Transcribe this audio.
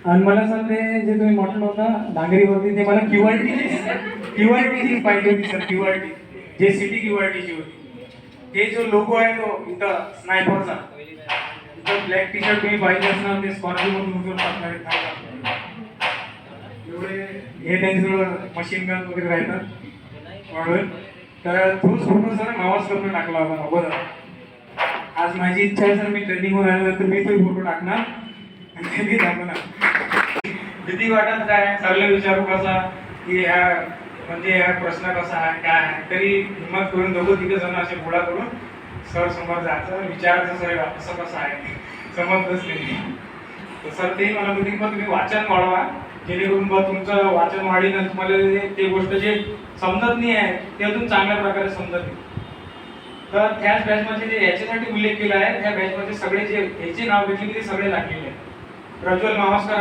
आणि मला सर ते जे तुम्ही म्हटलं होतं डांगरीवरती ते मला क्यूआरटीची पाहिजे होती सर. क्यूआरटी जे सिटी क्यूआरटीची होती. ते जो लोगो आहे तो इथं स्नायपरचा, इथं ब्लॅक टी शर्ट तुम्ही पाहिजे असणार ते स्कॉर्पिओ मधून उचलून टाकणार. एवढे हे त्यांच्याजवळ मशीन गन वगैरे राहतात म्हणून. तर तोच फोटो सर मावास करून टाकला होता अगोदर. आज माझी इच्छा आहे सर, मी ट्रेनिंगवर आल्यानंतर मी तो फोटो टाकणार आणि ते मी दाखवणार. भीती वाटत काय सरला विचारू कसा की ह्या म्हणजे हा प्रश्न कसा आहे काय आहे, तरी हिंमत करून दोघं तिघं जण असे गोळा करून सर समोर जायचं, विचारायचं सर असं कसं आहे समजतच नाही. तर सर ते मला बोलले की तुम्ही वाचन वाढवा, जेणेकरून तुमचं वाचन वाढीन आणि तुम्हाला ते गोष्ट जे समजत नाही आहे ते अजून चांगल्या प्रकारे समजत नाही. तर त्याच बॅचमध्ये जे याच्यासाठी उल्लेख केला आहे, त्या बॅचमध्ये सगळे जे याचे नाव घेतले ते सगळे लागलेले आहेत. प्रज्वल मावस्कर